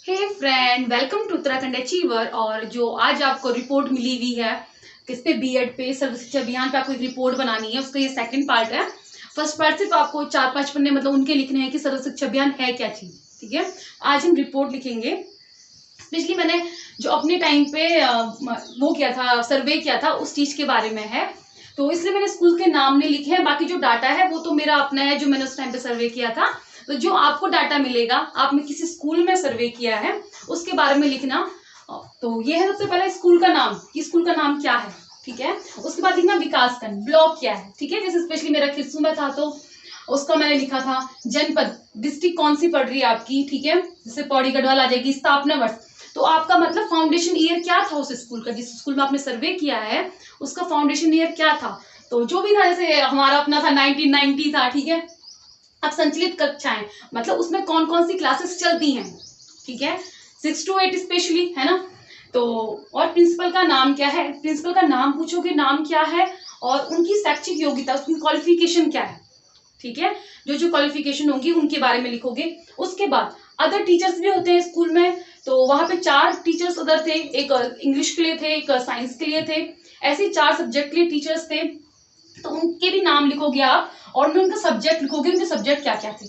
Hey friend, welcome to Uttarakhand achiever. और जो आज आपको रिपोर्ट मिली हुई है किस पे, बीएड पे सर्व शिक्षा अभियान पे आपको एक रिपोर्ट बनानी है, उसका ये सेकंड पार्ट है। फर्स्ट पार्ट सिर्फ आपको 4-5 पन्ने मतलब उनके लिखने हैं कि सर्व शिक्षा अभियान है क्या चीज। ठीक है, आज हम रिपोर्ट लिखेंगे। स्पेशली मैंने जो अपने टाइम पे वो किया था, सर्वे किया था, उस चीज के बारे में है, तो इसलिए मैंने स्कूल के नाम नहीं लिखे हैं। बाकी जो डाटा है वो तो मेरा अपना है, जो मैंने उस टाइम पे सर्वे किया था। तो जो आपको डाटा मिलेगा, आपने किसी स्कूल में सर्वे किया है उसके बारे में लिखना। तो ये है सबसे पहले स्कूल का नाम, कि स्कूल का नाम क्या है। ठीक है, उसके बाद लिखना विकास खंड, ब्लॉक क्या है। ठीक है, जैसे स्पेशली मेरा खिस्सू में था तो उसका मैंने लिखा था जनपद, डिस्ट्रिक्ट कौन सी पड़ रही है आपकी। ठीक है, जैसे पौड़ी गढ़वाल आ जाएगी, स्थापना वर्ष, तो आपका मतलब फाउंडेशन ईयर क्या था उस स्कूल का, जिस स्कूल में आपने सर्वे किया है उसका फाउंडेशन ईयर क्या था। तो जो भी था, जैसे हमारा अपना था 1990 था। ठीक है, अब संचलित कक्षाएं मतलब उसमें कौन कौन सी क्लासेस चलती हैं। ठीक है, 6 to 8 स्पेशली, है ना। तो और प्रिंसिपल का नाम क्या है, प्रिंसिपल का नाम पूछोगे, नाम क्या है, और उनकी शैक्षिक योग्यता, उसकी क्वालिफिकेशन क्या है। ठीक है, जो जो क्वालिफिकेशन होगी उनके बारे में लिखोगे। उसके बाद अदर टीचर्स भी होते हैं स्कूल में, तो वहां पे 4 टीचर्स अदर थे, एक इंग्लिश के लिए थे, एक साइंस के लिए थे, ऐसे 4 सब्जेक्ट के लिए टीचर्स थे। तो उनके भी नाम लिखोगे आप, और उनका सब्जेक्ट लिखोगे, उनके सब्जेक्ट क्या क्या थे।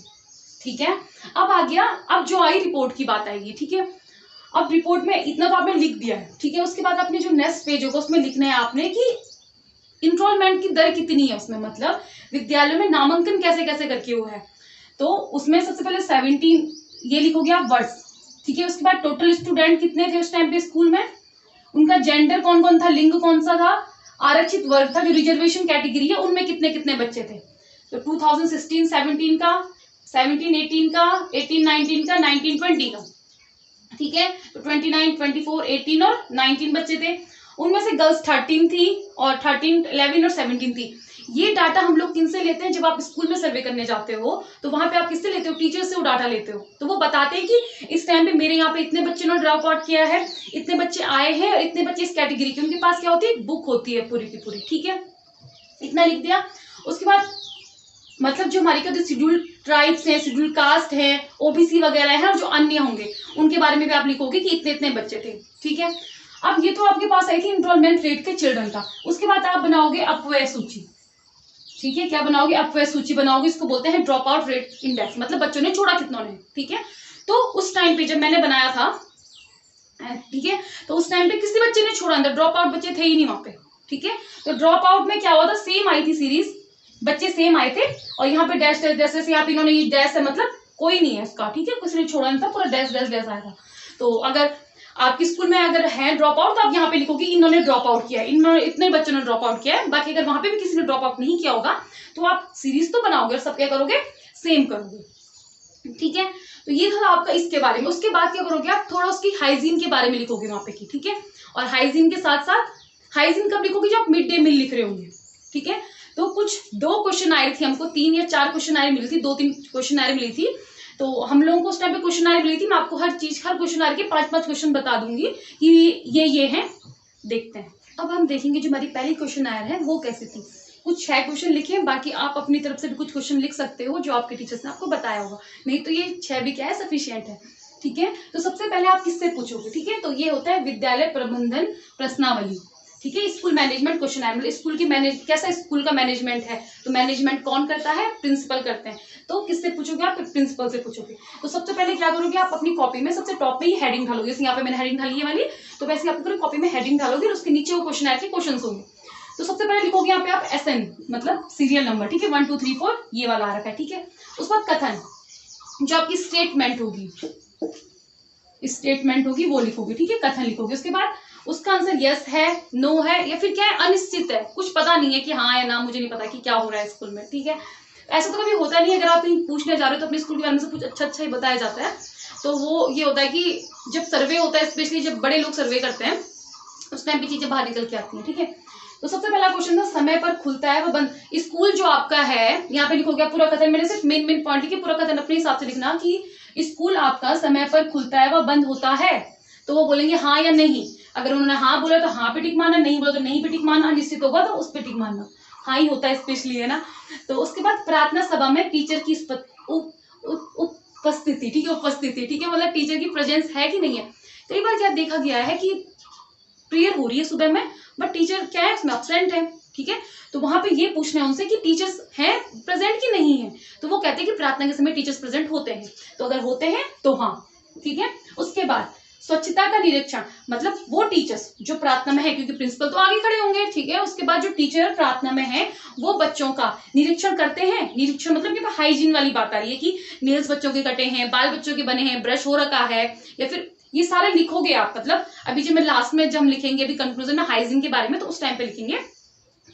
ठीक है, अब आ गया, अब जो आई रिपोर्ट की बात आएगी। ठीक है, अब रिपोर्ट में इतना तो आपने लिख दिया है। ठीक है, उसके बाद आपने जो नेक्स्ट पेज होगा उसमें लिखना है आपने कि इनरोलमेंट की दर कितनी है उसमें, मतलब विद्यालयों में नामांकन कैसे कैसे करके हुआ है। तो उसमें सबसे पहले 17 ये लिखोगे आप वर्ष। ठीक है, उसके बाद टोटल स्टूडेंट कितने थे उस टाइम पे स्कूल में, उनका जेंडर कौन कौन था, लिंग कौन सा था, आरक्षित वर्ग था जो रिजर्वेशन कैटेगरी है उनमें कितने कितने बच्चे थे। तो 2016-17 का, 17-18 का, 18-19 का, 19-20 का। ठीक है, तो 29, 24, 18 और 19 बच्चे थे। उनमें से गर्ल्स 13 थी, और 13, 11 और 17 थी। ये डाटा हम लोग किनसे लेते हैं, जब आप स्कूल में सर्वे करने जाते हो तो वहां पे आप किससे लेते हो, टीचर से वो डाटा लेते हो। तो वो बताते हैं कि इस टाइम पे मेरे यहाँ पे इतने बच्चे ने ड्रॉप आउट किया है, इतने बच्चे आए हैं, और इतने बच्चे इस कैटेगरी के। उनके पास क्या होती है, बुक होती है पूरी की पूरी। ठीक है, इतना लिख दिया। उसके बाद मतलब जो हमारी क्या शेड्यूल ट्राइब्स हैं, शेड्यूल कास्ट है, ओबीसी वगैरह है, और जो अन्य होंगे उनके बारे में भी आप लिखोगे कि इतने इतने बच्चे थे। ठीक है, अब ये तो आपके पास आई थी इनरोलमेंट रेट के चिल्ड्रन का। उसके बाद आप बनाओगे अपव्यय सूची। ठीक है, क्या बनाओगे, अपव्यय सूची बनाओगे। इसको बोलते हैं ड्रॉप आउट रेट इंडेक्स, मतलब बच्चों ने छोड़ा कितनों ने। ठीक है, तो उस टाइम पे जब मैंने बनाया था, ठीक है, तो उस टाइम पे किसी बच्चे ने छोड़ा, अंदर ड्रॉप आउट बच्चे थे ही नहीं वहां पे। ठीक है, तो ड्रॉप आउट में क्या हुआ था, सेम आई थी सीरीज, बच्चे सेम आए थे, और यहाँ पे डैश डैश डैश यहाँ पे इन्होंने, ये डैश है मतलब कोई नहीं है इसका। ठीक है, किसी ने छोड़ा नहीं था, पूरा डैश डैश डैश आया था। तो अगर आपके स्कूल में अगर है ड्रॉप आउट तो आप यहाँ पे लिखोगे इन्होंने ड्रॉप आउट किया है, इन्होंने इतने बच्चों ने ड्रॉप आउट किया है। बाकी अगर वहां पे भी किसी ने ड्रॉप आउट नहीं किया होगा तो आप सीरीज तो बनाओगे और सब क्या करोगे, सेम करोगे। ठीक है, तो ये था आपका इसके बारे में। उसके बाद क्या करोगे आप, थोड़ा उसकी हाइजीन के बारे में लिखोगे वहां पे की। ठीक है, और हाइजीन के साथ साथ, हाइजीन कब लिखोगे, जब आप मिड डे मील लिख रहे होंगे। ठीक है, तो कुछ 2 क्वेश्चन आए थे हमको, 3 या 4 क्वेश्चन आए मिली थी, 2-3 क्वेश्चन आए मिली थी। तो हम लोगों को उस टाइम पे क्वेश्चन आए मिली थी। मैं आपको हर चीज, हर क्वेश्चन आए के 5-5 क्वेश्चन बता दूंगी कि ये हैं। देखते हैं, अब हम देखेंगे जो हमारी पहली क्वेश्चन आयर है वो कैसी थी। कुछ 6 क्वेश्चन लिखे, बाकी आप अपनी तरफ से भी कुछ क्वेश्चन लिख सकते हो जो आपके टीचर्स ने आपको बताया होगा, नहीं तो ये 6 भी क्या है, सफिशियंट है। ठीक है, तो सबसे पहले आप किससे पूछोगे। ठीक है, तो ये होता है विद्यालय प्रबंधन प्रश्नावली। ठीक है, स्कूल मैनेजमेंट क्वेश्चन है, मतलब स्कूल की मैनेज, कैसा स्कूल का मैनेजमेंट है, तो मैनेजमेंट कौन करता है, प्रिंसिपल करते हैं। तो किससे पूछोगे आप, प्रिंसिपल से पूछोगे। तो सबसे पहले क्या करोगे आप, अपनी कॉपी में सबसे टॉप पे ही हेडिंग डालोगे, जैसे यहाँ पे मैंने हेडिंग डाली है वाली, तो वैसे आप पूरी कॉपी में हेडिंग डालोगे और उसके नीचे वो क्वेश्चन के क्वेश्चन होंगे। तो सबसे पहले लिखोगे यहाँ पे आप SN, मतलब सीरियल नंबर। ठीक है, 1 2 3 4 ये वाला आ रखा है। ठीक है, उसके बाद कथन, जो आपकी स्टेटमेंट होगी, स्टेटमेंट होगी वो लिखोगे। ठीक है, कथन लिखोगे। उसके बाद उसका आंसर यस है, नो है, या फिर क्या है, अनिश्चित है, कुछ पता नहीं है कि हाँ या ना, मुझे नहीं पता कि क्या हो रहा है स्कूल में। ठीक है, ऐसा तो कभी होता नहीं है, अगर आप कहीं पूछने जा रहे हो तो अपने स्कूल के बारे में से कुछ अच्छा अच्छा ही बताया जाता है। तो वो ये होता है कि जब सर्वे होता है, स्पेशली जब बड़े लोग सर्वे करते हैं उस टाइम पे चीजें बाहर निकल के आती हैं। ठीक है, तो सबसे पहला क्वेश्चन था, समय पर खुलता है वह बंद, स्कूल जो आपका है, यहाँ पे लिखोगे पूरा कथन। मैंने सिर्फ मेन मेन पॉइंट लिखे, पूरा कथन अपने हिसाब से लिखना कि स्कूल आपका समय पर खुलता है वह बंद होता है। तो वो बोलेंगे हाँ या नहीं। अगर उन्होंने हाँ बोला तो हाँ पे टिक मारना, नहीं बोला तो नहीं पे टिक मारना, अनिश्चित होगा तो उस पे टिक मारना। हाँ ही होता है स्पेशली, है ना। तो उसके बाद प्रार्थना सभा में टीचर की उपस्थिति, ठीक है, उपस्थिति, ठीक है, मतलब टीचर की प्रेजेंस है कि नहीं है। कई बार क्या देखा गया है कि प्रेयर हो रही है सुबह में, बट टीचर क्या है उसमें एब्सेंट है, ठीक है, तो वहां पे ये पूछना है उनसे कि टीचर्स हैं प्रेजेंट कि नहीं है, तो वो कहते हैं कि प्रार्थना के समय टीचर्स प्रेजेंट होते हैं, तो अगर होते हैं तो हाँ, ठीक है। उसके बाद स्वच्छता का निरीक्षण, मतलब वो टीचर्स जो प्रार्थना में है, क्योंकि प्रिंसिपल तो आगे खड़े होंगे, ठीक है, उसके बाद जो टीचर प्रार्थना में है वो बच्चों का निरीक्षण करते हैं। निरीक्षण मतलब कि हाइजीन वाली बात आ रही है कि नेल्स बच्चों के कटे हैं, बाल बच्चों के बने हैं, ब्रश हो रखा है, या फिर ये सारे लिखोगे आप, मतलब अभी जब मैं लास्ट में जब हम लिखेंगे अभी कंक्लूजन में हाइजीन के बारे में, तो उस टाइम पे लिखेंगे,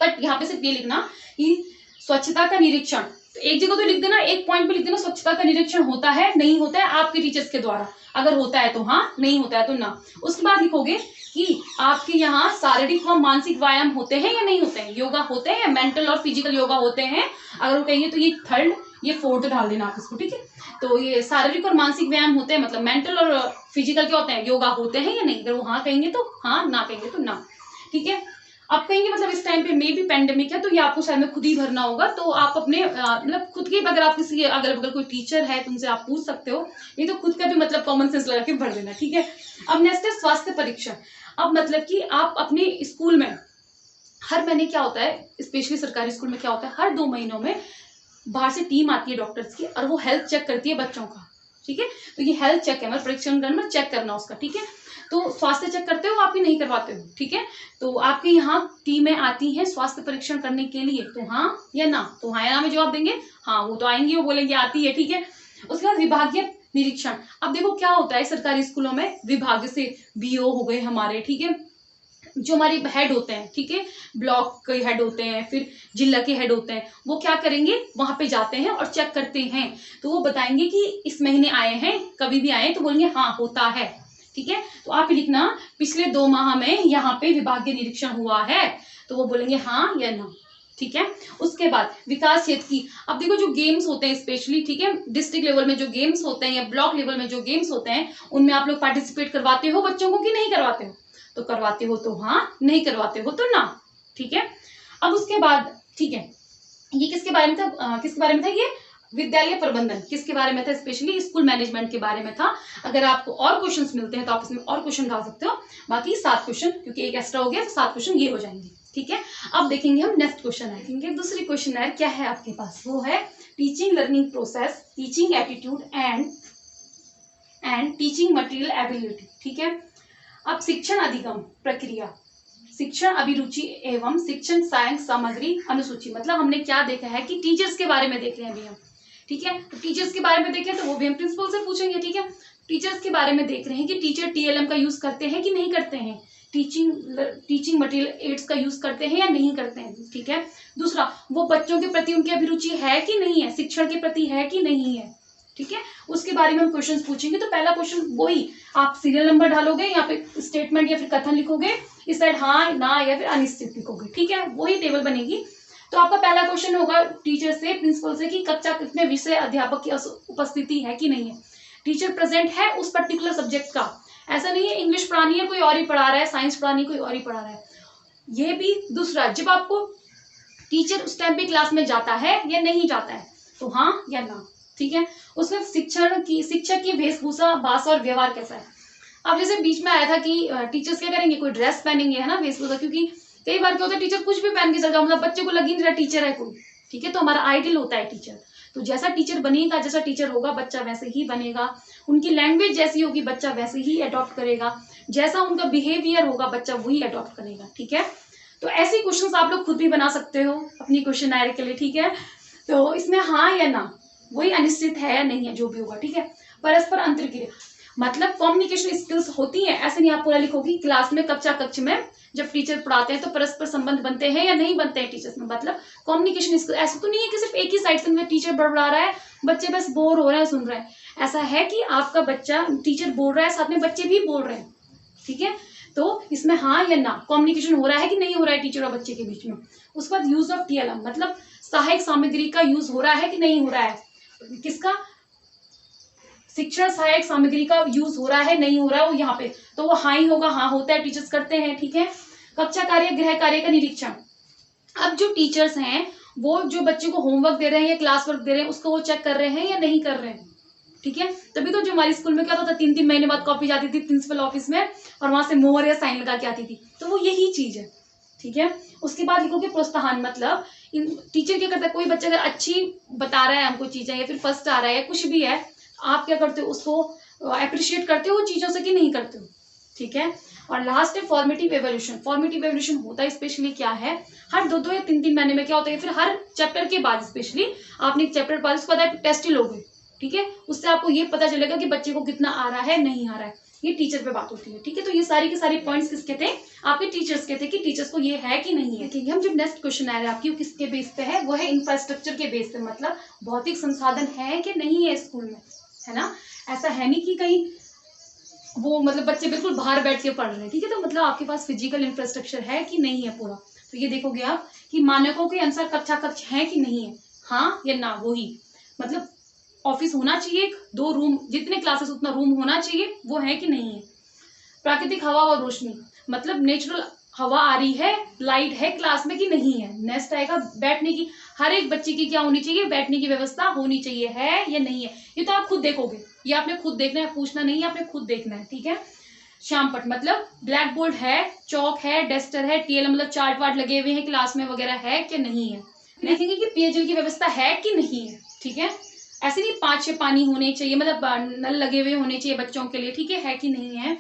बट यहाँ पे सिर्फ ये लिखना कि स्वच्छता का निरीक्षण, तो एक जगह तो लिख देना, एक पॉइंट पे लिख देना स्वच्छता का निरीक्षण होता है नहीं होता है आपके टीचर्स के द्वारा, अगर होता है तो हाँ, नहीं होता है तो ना। उसके बाद लिखोगे कि आपके यहाँ शारीरिक व मानसिक व्यायाम होते हैं या नहीं होते हैं, योगा होते हैं, मेंटल और फिजिकल योगा होते हैं, अगर वो कहेंगे तो ये थर्ड, ये फोर्थ डाल देना आप इसको, ठीक है। तो ये शारीरिक और मानसिक व्यायाम होते हैं, मतलब मेंटल और फिजिकल क्या होते हैं, योगा होते हैं या नहीं, अगर वो हाँ कहेंगे तो हाँ, ना कहेंगे तो ना, ठीक है। आप कहेंगे मतलब इस टाइम पे मे भी पेंडेमिक है, तो ये आपको शायद में खुद ही भरना होगा, तो आप अपने मतलब खुद के, अगर आप किसी अगल बगल कोई टीचर है तो उनसे आप पूछ सकते हो, ये तो खुद का भी मतलब कॉमन सेंस लगा के भर देना, ठीक है। अब नेक्स्ट है स्वास्थ्य परीक्षण। अब मतलब कि आप अपने स्कूल में हर महीने क्या होता है, स्पेशली सरकारी स्कूल में क्या होता है, हर 2 महीनों में बाहर से टीम आती है डॉक्टर्स की, और वो हेल्थ चेक करती है बच्चों का, ठीक है। तो ये हेल्थ चेक है, मतलब परीक्षण करना, चेक करना उसका, ठीक है। तो स्वास्थ्य चेक करते हो आपकी नहीं करवाते हो, ठीक है। तो आपके यहाँ टीमें आती हैं स्वास्थ्य परीक्षण करने के लिए, तो हाँ या ना, तो हाँ या ना में जवाब देंगे, हाँ वो तो आएंगे, वो बोलेंगे आती है, ठीक है। उसके बाद विभागीय निरीक्षण। अब देखो क्या होता है सरकारी स्कूलों में, विभाग से बीओ हो गए हमारे, ठीक है, जो हमारे हेड होते हैं, ठीक है, ब्लॉक के हेड होते हैं, फिर जिला के हेड होते हैं, वो क्या करेंगे वहां पे जाते हैं और चेक करते हैं, तो वो बताएंगे कि इस महीने आए हैं, कभी भी आए, तो बोलेंगे हाँ होता है, ठीक है। तो आप लिखना पिछले 2 माह में यहाँ पे विभागीय निरीक्षण हुआ है, तो वो बोलेंगे हाँ या ना, ठीक है। उसके बाद विकास क्षेत्र की, अब देखो जो गेम्स होते हैं स्पेशली, ठीक है, डिस्ट्रिक्ट लेवल में जो गेम्स होते हैं या ब्लॉक लेवल में जो गेम्स होते हैं, उनमें आप लोग पार्टिसिपेट करवाते हो बच्चों को कि नहीं करवाते हो, तो करवाते हो तो हाँ, नहीं करवाते हो तो ना, ठीक है। अब उसके बाद, ठीक है, ये किसके बारे में था, किसके बारे में था, ये विद्यालय प्रबंधन किसके बारे में था, स्पेशली स्कूल मैनेजमेंट के बारे में था। अगर आपको और क्वेश्चंस मिलते हैं तो आप इसमें और क्वेश्चन डाल सकते हो, बाकी 7 क्वेश्चन, क्योंकि एक एक्स्ट्रा हो गया तो 7 क्वेश्चन ये हो जाएंगे, ठीक है। अब देखेंगे हम नेक्स्ट क्वेश्चन है, देखेंगे दूसरी क्वेश्चन है, क्या है आपके पास, वो है teaching learning process, teaching attitude and teaching material ability, ठीक है। अब शिक्षण अधिगम प्रक्रिया, शिक्षण अभिरुचि एवं शिक्षण सहायक सामग्री अनुसूची, मतलब हमने क्या देखा है कि टीचर्स के बारे में देख रहे हैं अभी हम, ठीक है। तो टीचर्स के बारे में देखें तो वो भी हम प्रिंसिपल से पूछेंगे, ठीक है। टीचर्स के बारे में देख रहे हैं कि टीचर टीएलएम का यूज करते हैं कि नहीं करते हैं, टीचिंग मटेरियल एड्स का यूज करते हैं या नहीं करते हैं, ठीक है। दूसरा, वो बच्चों के प्रति उनकी अभिरुचि है कि नहीं है, शिक्षण के प्रति है कि नहीं है, ठीक है, उसके बारे में हम क्वेश्चंस पूछेंगे। तो पहला क्वेश्चन वही, आप सीरियल नंबर डालोगे, यहाँ पे स्टेटमेंट या फिर कथन लिखोगे, इस साइड हाँ ना या फिर अनिश्चित लिखोगे, ठीक है, वही टेबल बनेगी। तो आपका पहला क्वेश्चन होगा टीचर से, प्रिंसिपल से, कि कक्षा कितने विषय अध्यापक की उपस्थिति है कि नहीं है, टीचर प्रेजेंट है उस पर्टिकुलर सब्जेक्ट का, ऐसा नहीं है इंग्लिश पढ़ानी है कोई और ही पढ़ा रहा है, साइंस पढ़ानी है कोई और ही पढ़ा रहा है, ये भी। दूसरा, जब आपको टीचर उस टाइम पे क्लास में जाता है या नहीं जाता है, तो हाँ या ना, ठीक है। उसमें शिक्षक की वेशभूषा, भाषा और व्यवहार कैसा है। अब जैसे बीच में आया था कि टीचर्स क्या करेंगे, कोई ड्रेस पहनेंगे, है ना, वेशभूषा, क्योंकि कई बार क्या होता है टीचर कुछ भी पहन के चल जाओ, मतलब बच्चे को लग ही नहीं रहा टीचर है कोई, ठीक है। तो हमारा आइडियल होता है टीचर, तो जैसा टीचर बनेगा, जैसा टीचर होगा बच्चा वैसे ही बनेगा, उनकी लैंग्वेज जैसी होगी बच्चा वैसे ही अडॉप्ट करेगा, जैसा उनका बिहेवियर होगा बच्चा वही अडॉप्ट करेगा, ठीक है। तो ऐसे क्वेश्चंस आप लोग खुद भी बना सकते हो अपनी क्वेश्चनरी के लिए, ठीक है। तो इसमें हाँ या ना, वही अनिश्चित है या नहीं है, जो भी होगा, ठीक है। परस्पर अंतरक्रिया, मतलब कम्युनिकेशन स्किल्स होती हैं, ऐसे नहीं आप पूरा लिखोगी, क्लास में कक्ष में जब टीचर पढ़ाते हैं तो परस्पर संबंध बनते हैं या नहीं बनते हैं टीचर्स में, मतलब कम्युनिकेशन स्किल, ऐसा तो नहीं है कि सिर्फ एक ही साइड से टीचर बड़बड़ा रहा है, बच्चे बस बोर हो रहे हैं सुन रहे हैं, ऐसा है कि आपका बच्चा, टीचर बोल रहा है साथ में बच्चे भी बोल रहे हैं, ठीक है। तो इसमें हाँ या ना, कम्युनिकेशन हो रहा है कि नहीं हो रहा है टीचर और बच्चे के बीच में। उसके बाद यूज ऑफ टीएलएम, मतलब सहायक सामग्री का यूज हो रहा है कि नहीं हो रहा है, किसका, शिक्षण सहायक सामग्री का यूज हो रहा है नहीं हो रहा है, वो यहाँ पे तो वो हाँ ही होगा, हाँ होता है, टीचर्स करते हैं, ठीक है। कक्षा कार्य, गृह कार्य का निरीक्षण, अब जो टीचर्स हैं वो जो बच्चे को होमवर्क दे रहे हैं या क्लास वर्क दे रहे हैं उसको वो चेक कर रहे हैं या नहीं कर रहे हैं, ठीक है। तभी तो जो हमारे स्कूल में क्या होता था, 3-3 महीने बाद कॉपी जाती थी प्रिंसिपल ऑफिस में और वहां से मोहर या साइन लगा के आती थी, तो वो यही चीज है। ठीक है। उसके बाद लिखोगे प्रोत्साहन, मतलब टीचर क्या करता है, कोई बच्चा अगर अच्छी बता रहा है हमको चीजें या फिर फर्स्ट आ रहा है कुछ भी है, आप क्या करते हो, उसको अप्रिशिएट करते हो चीजों से कि नहीं करते हो। ठीक है। और लास्ट है फॉर्मेटिव एवोल्यूशन। फॉर्मेटिव एवोल्यूशन होता है स्पेशली क्या है, हर 2-2 या 3-3 महीने में क्या होता है, फिर हर चैप्टर के बाद स्पेशली आपने एक चैप्टर बाद उसके बाद टेस्ट ही लोगे। ठीक है। उससे आपको ये पता चलेगा कि बच्चे को कितना आ रहा है नहीं आ रहा है, ये टीचर पे बात होती है। ठीक है। तो ये सारी के सारे पॉइंट्स किसके थे, आपके टीचर्स के थे, कि टीचर्स को ये है कि नहीं है। ठीक है। हम जो नेक्स्ट क्वेश्चन आ रहा है आपकी, वो किसके बेस पे है, वो है इंफ्रास्ट्रक्चर के बेस पे, मतलब भौतिक संसाधन है कि नहीं है स्कूल में, है ना। ऐसा है नहीं कि कहीं वो मतलब बच्चे बिल्कुल बाहर बैठ के पढ़ रहे हैं। ठीक है। तो मतलब आपके पास फिजिकल इंफ्रास्ट्रक्चर है कि नहीं है पूरा, तो ये देखोगे आप कि मानकों के अनुसार कक्षा कक्ष है कि नहीं है, हाँ या ना। वही मतलब ऑफिस होना चाहिए, 2 रूम, जितने क्लासेस उतना रूम होना चाहिए, वो है कि नहीं है। प्राकृतिक हवा और रोशनी, मतलब नेचुरल हवा आ रही है, लाइट है क्लास में कि नहीं है। नेक्स्ट आएगा बैठने की, हर एक बच्चे की क्या होनी चाहिए, बैठने की व्यवस्था होनी चाहिए, है या नहीं है। ये तो आप खुद देखोगे, ये आपने खुद देखना है, पूछना नहीं है, आपने खुद देखना है। ठीक है। श्यामपट, मतलब ब्लैक बोर्ड है, चौक है, डस्टर है, टीएल मतलब चार्ट वार्ट लगे हुए हैं क्लास में वगैरह है कि नहीं है। देखेंगे कि पेयजल की व्यवस्था है कि नहीं है। ठीक है। ऐसे नहीं 5-6 पानी होने चाहिए, मतलब नल लगे हुए होने चाहिए बच्चों के लिए। ठीक है कि नहीं है।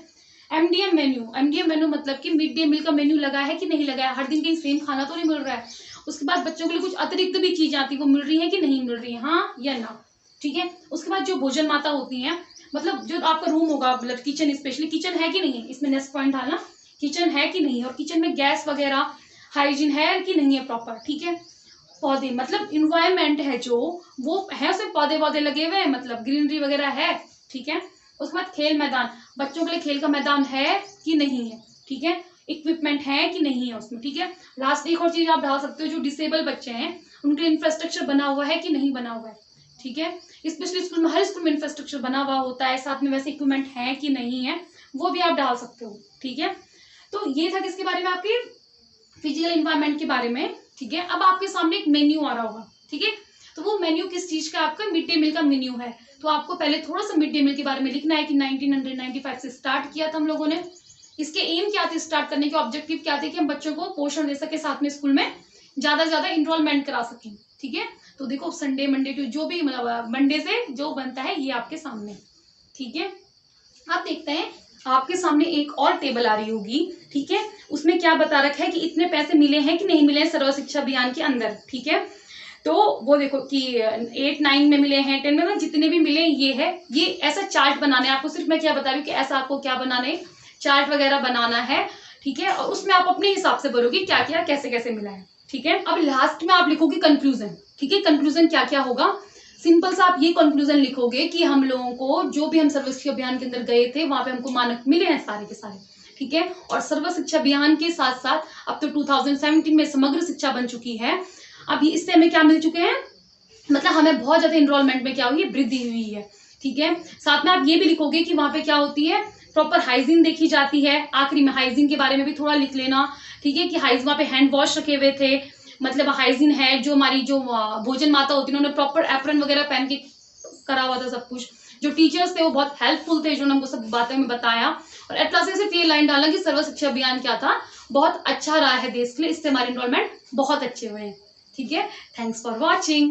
एमडीएम मेन्यू, एमडीएम मेन्यू मतलब कि मिड डे मील का मेन्यू लगा है कि नहीं लगा है, हर दिन कहीं सेम खाना तो नहीं मिल रहा है। उसके बाद बच्चों के लिए कुछ अतिरिक्त भी चीजें आती है, वो मिल रही है कि नहीं मिल रही है, हाँ या ना। ठीक है। उसके बाद जो भोजन माता होती है, मतलब जो आपका रूम होगा, मतलब किचन, स्पेशली किचन है कि नहीं है, इसमें नेक्स्ट पॉइंट डालना, किचन है कि नहीं है, और किचन में गैस वगैरह हाइजीन है कि नहीं है प्रॉपर। ठीक है। पौधे, मतलब इन्वायरमेंट है जो, वो है, उसमें पौधे पौधे लगे हुए हैं, मतलब ग्रीनरी वगैरह है। ठीक है। उसके बाद खेल मैदान, बच्चों के लिए खेल का मैदान है कि नहीं है। ठीक है। इक्विपमेंट है कि नहीं है उसमें। ठीक है। लास्ट एक और चीज आप डाल सकते हो, जो डिसेबल बच्चे हैं उनके लिए इंफ्रास्ट्रक्चर बना हुआ है कि नहीं बना हुआ है। ठीक है। स्पेशली स्कूल में, हर स्कूल में इंफ्रास्ट्रक्चर बना हुआ होता है, साथ में वैसे इक्विपमेंट है कि नहीं है, वो भी आप डाल सकते हो। ठीक है। तो ये था किसके बारे में, आपके फिजिकल इन्वायरमेंट के बारे में। ठीक है। अब आपके सामने एक मेन्यू आ रहा होगा। ठीक है। तो वो मेन्यू किस चीज का, आपका मिड डे मील का मेन्यू है। तो आपको पहले थोड़ा सा मिड डे मील के बारे में लिखना है कि 1995 से स्टार्ट किया था हम लोगों ने। इसके एम क्या थे, स्टार्ट करने के ऑब्जेक्टिव क्या थे, कि हम बच्चों को पोषण दे सके, साथ में स्कूल में ज्यादा से ज्यादा इनरोलमेंट करा सकें। ठीक है। तो देखो संडे मंडे टू जो भी, मतलब मंडे से जो बनता है ये आपके सामने। ठीक है। आप देखते हैं आपके सामने एक और टेबल आ रही होगी। ठीक है। उसमें क्या बता रखा है कि इतने पैसे मिले हैं कि नहीं मिले हैं सर्व शिक्षा अभियान के अंदर। ठीक है। तो वो देखो कि 8-9 में मिले हैं, 10 में, मतलब जितने भी मिले ये है। ये ऐसा चार्ट बनाना है आपको, सिर्फ मैं क्या बता रही हूँ कि ऐसा आपको क्या बनाना है, चार्ट वगैरह बनाना है। ठीक है। और उसमें आप अपने हिसाब से भरोगे क्या क्या कैसे कैसे मिला है। ठीक है। अब लास्ट में आप लिखोगे कंक्लूजन। ठीक है। कंक्लूजन क्या क्या होगा, सिंपल सा आप ये कंक्लूजन लिखोगे कि हम लोगों को जो भी हम सर्व शिक्षा अभियान के अंदर गए थे, वहां पे हमको मानक मिले हैं सारे के सारे। ठीक है। और सर्व शिक्षा अभियान के साथ साथ अब तो 2017 में समग्र शिक्षा बन चुकी है। अब इससे हमें क्या मिल चुके हैं, मतलब हमें बहुत ज्यादा इनरोलमेंट में क्या हुई है, वृद्धि हुई है। ठीक है। साथ में आप ये भी लिखोगे कि वहां पे क्या होती है, प्रॉपर हाइजीन देखी जाती है। आखिरी में हाइजीन के बारे में भी थोड़ा लिख लेना। ठीक है। कि हाइजीन, वहां पे हैंड वॉश रखे हुए थे, मतलब हाइजीन है। जो हमारी जो भोजन माता होती है, उन्होंने प्रॉपर एप्रन वगैरह पहन के करा हुआ था सब कुछ। जो टीचर्स थे वो बहुत हेल्पफुल थे, जो हमको सब बातें में बताया। और एट लास्ट सिर्फ ये लाइन डालना कि सर्व शिक्षा अभियान क्या था, बहुत अच्छा रहा है देश के लिए, इससे हमारे इनरोलमेंट बहुत अच्छे हुए हैं। ठीक है। Thanks for watching.